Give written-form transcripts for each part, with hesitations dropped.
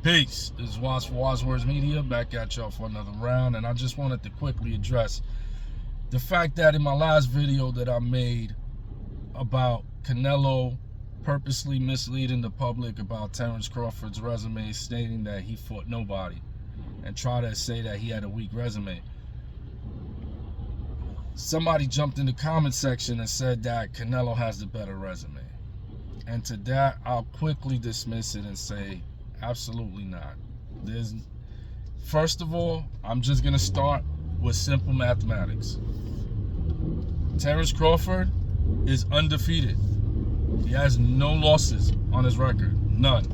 Peace. This is Waz for Waz Words Media, back at y'all for another round, and I just wanted to quickly address the fact that in my last video that I made about Canelo purposely misleading the public about Terence Crawford's resume, stating that he fought nobody, and try to say that he had a weak resume. Somebody jumped in the comment section and said that Canelo has the better resume. And to that, I'll quickly dismiss it and say, absolutely not. First of all, I'm just going to start with simple mathematics. Terence Crawford is undefeated. He has no losses on his record. None.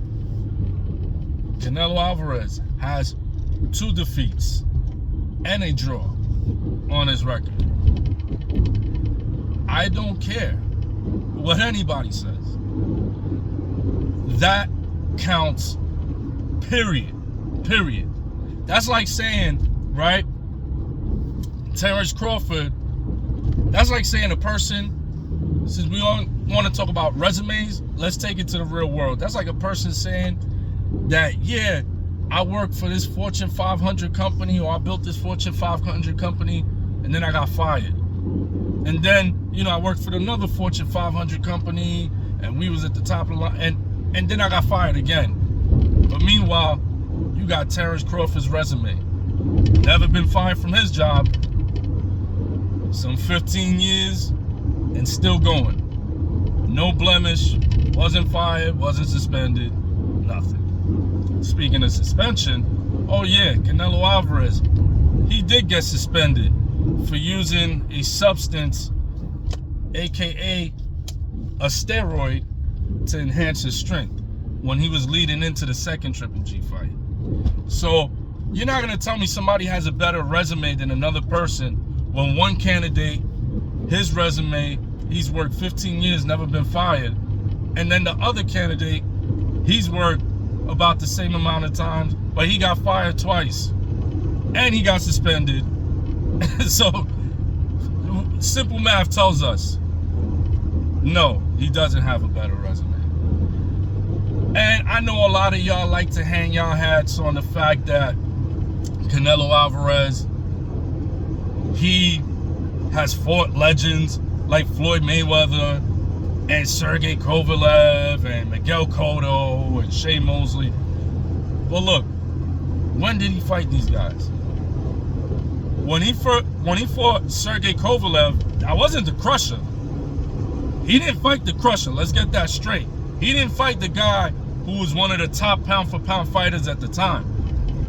Canelo Alvarez has 2 defeats and a draw on his record. I don't care what anybody says. That counts. Period. That's like saying, right? Terence Crawford, that's like saying a person, since we all want to talk about resumes, let's take it to the real world. That's like a person saying that, yeah, I work for this Fortune 500 company, or I built this Fortune 500 company, and then I got fired. And then, I worked for another Fortune 500 company, and we was at the top of the line, and then I got fired again. But meanwhile, you got Terence Crawford's resume. Never been fired from his job. Some 15 years and still going. No blemish. Wasn't fired. Wasn't suspended. Nothing. Speaking of suspension, oh yeah, Canelo Alvarez. He did get suspended for using a substance, aka a steroid, to enhance his strength when he was leading into the second Triple G fight. So you're not going to tell me somebody has a better resume than another person when one candidate, his resume, he's worked 15 years, never been fired, and then the other candidate, he's worked about the same amount of times, but he got fired twice and he got suspended. So simple math tells us no, he doesn't have a better resume. And I know a lot of y'all like to hang y'all hats on the fact that Canelo Alvarez, he has fought legends like Floyd Mayweather and Sergey Kovalev and Miguel Cotto and Shea Mosley. But look, when did he fight these guys? When he fought Sergey Kovalev, that wasn't the Crusher. He didn't fight the Crusher. Let's get that straight. He didn't fight the guy who was one of the top pound-for-pound fighters at the time.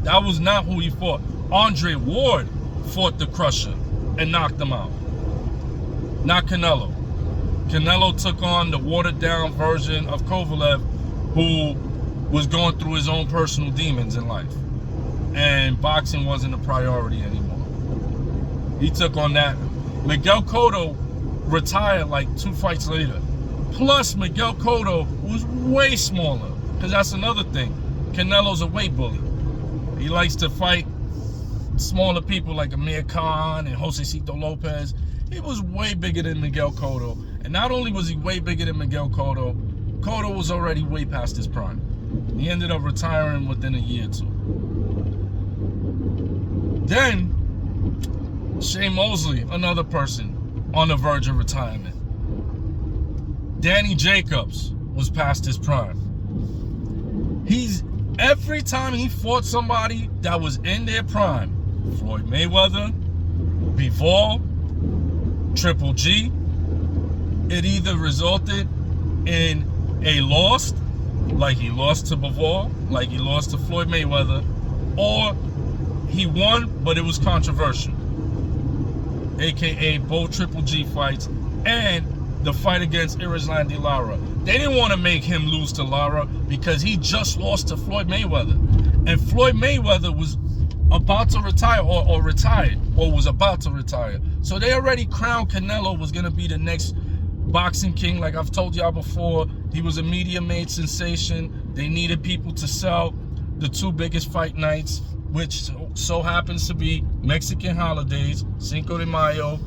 That was not who he fought. Andre Ward fought the Crusher and knocked him out. Not Canelo. Canelo took on the watered-down version of Kovalev, who was going through his own personal demons in life. And boxing wasn't a priority anymore. He took on that. Miguel Cotto retired like 2 fights later. Plus, Miguel Cotto was way smaller, because that's another thing. Canelo's a weight bully. He likes to fight smaller people like Amir Khan and Josecito Lopez. He was way bigger than Miguel Cotto. And not only was he way bigger than Miguel Cotto, Cotto was already way past his prime. He ended up retiring within a year or 2. Then, Shea Mosley, another person on the verge of retirement. Danny Jacobs was past his prime. Every time he fought somebody that was in their prime, Floyd Mayweather, Bivol, Triple G, it either resulted in a loss, like he lost to Bivol, like he lost to Floyd Mayweather, or he won, but it was controversial, aka both Triple G fights and the fight against Erislandy Lara. They didn't want to make him lose to Lara because he just lost to Floyd Mayweather. And Floyd Mayweather was about to retire, or retired, or was about to retire. So they already crowned Canelo was going to be the next boxing king. Like I've told y'all before, he was a media-made sensation. They needed people to sell the 2 biggest fight nights, which so happens to be Mexican holidays, Cinco de Mayo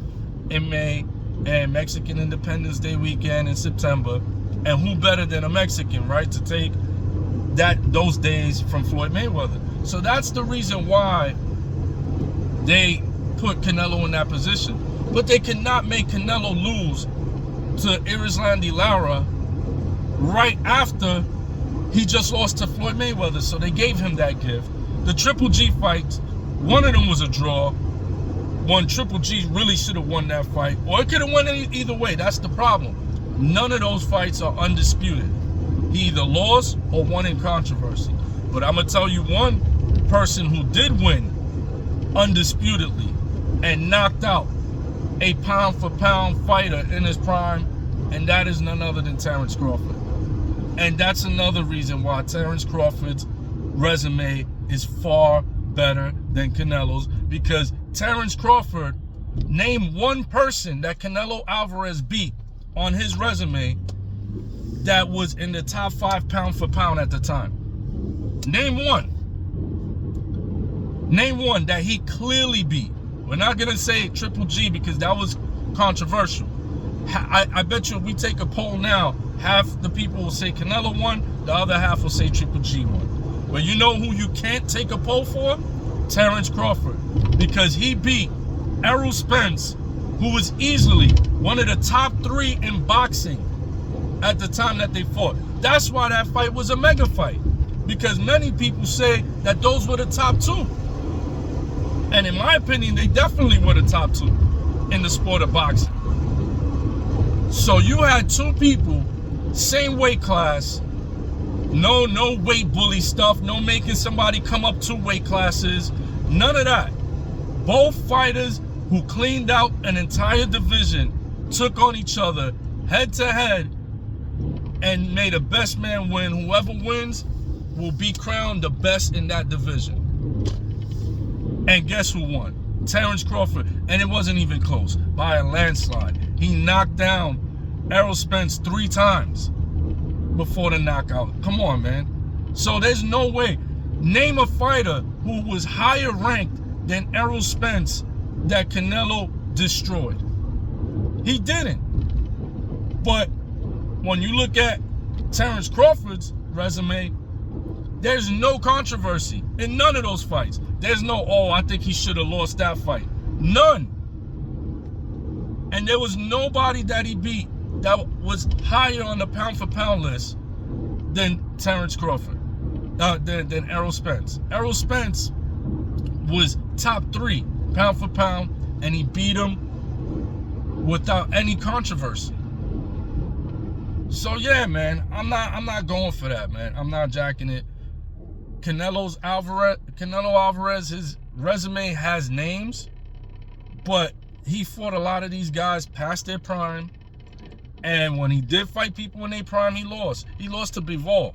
in May, and Mexican Independence Day weekend in September. And who better than a Mexican, right, to take those days from Floyd Mayweather. So that's the reason why they put Canelo in that position. But they cannot make Canelo lose to Erislandy Lara right after he just lost to Floyd Mayweather. So they gave him that gift. The Triple G fights, one of them was a draw. One Triple G really should have won that fight, or it could have won either way. That's the problem. None of those fights are undisputed. He either lost or won in controversy. But I'm gonna tell you one person who did win undisputedly and knocked out a pound-for-pound fighter in his prime, and that is none other than Terence Crawford. And that's another reason why Terence Crawford's resume is far better than Canelo's, because Terence Crawford, name one person that Canelo Alvarez beat on his resume that was in the top 5 pound-for-pound at the time. Name one. Name one that he clearly beat. We're not going to say Triple G because that was controversial. I bet you if we take a poll now, half the people will say Canelo won, the other half will say Triple G won. But you know who you can't take a poll for? Terence Crawford. Because he beat Errol Spence, who was easily one of the top 3 in boxing at the time that they fought. That's why that fight was a mega fight. Because many people say that those were the top 2. And in my opinion, they definitely were the top 2 in the sport of boxing. So you had 2 people, same weight class, no weight bully stuff, no making somebody come up 2 weight classes, none of that. Both fighters who cleaned out an entire division took on each other head to head and made a best man win. Whoever wins will be crowned the best in that division. And guess who won? Terence Crawford. And it wasn't even close, by a landslide. He knocked down Errol Spence 3 times before the knockout. Come on, man. So there's no way. Name a fighter who was higher ranked than Errol Spence that Canelo destroyed. He didn't. But when you look at Terence Crawford's resume, there's no controversy in none of those fights. There's no, oh, I think he should have lost that fight. None. And there was nobody that he beat that was higher on the pound-for-pound list than Terence Crawford, than Errol Spence. Errol Spence was top 3 pound-for-pound, and he beat him without any controversy. So yeah, man, I'm not going for that, man. I'm not jacking it. Canelo Alvarez, his resume has names, but he fought a lot of these guys past their prime. And when he did fight people in their prime, he lost. He lost to Bivol.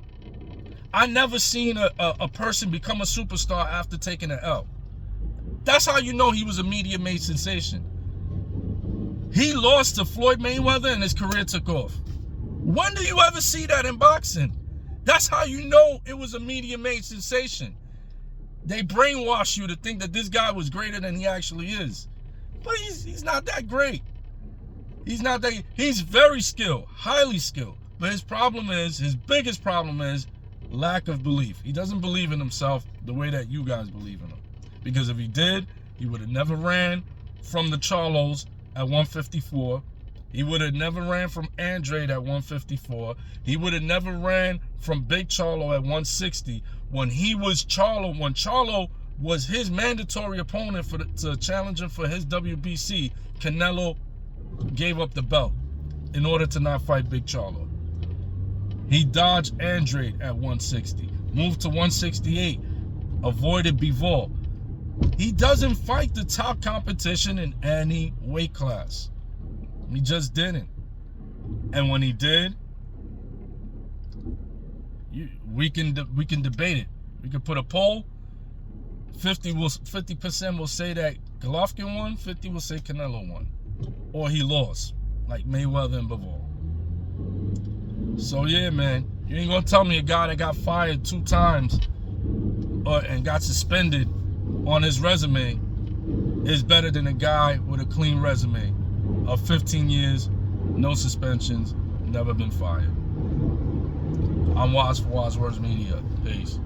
I never seen a person become a superstar after taking an L. That's how you know he was a media-made sensation. He lost to Floyd Mayweather and his career took off. When do you ever see that in boxing? That's how you know it was a media-made sensation. They brainwash you to think that this guy was greater than he actually is. But he's not that great. He's very skilled, highly skilled. But his biggest problem is lack of belief. He doesn't believe in himself the way that you guys believe in him. Because if he did, he would have never ran from the Charlos at 154. He would have never ran from Andrade at 154. He would have never ran from Big Charlo at 160. When Charlo was his mandatory opponent to challenge him for his WBC, Canelo gave up the belt in order to not fight Big Charlo. He dodged Andrade at 160, moved to 168, avoided Bivol. He doesn't fight the top competition in any weight class. He just didn't. And when he did, we can debate it. We can put a poll. 50% will say that Golovkin won, 50 will say Canelo won. Or he lost, like Mayweather and Bivol. So yeah, man, you ain't gonna tell me a guy that got fired 2 times and got suspended on his resume is better than a guy with a clean resume of 15 years, no suspensions, never been fired. I'm Waz for Waz Words Media. Peace.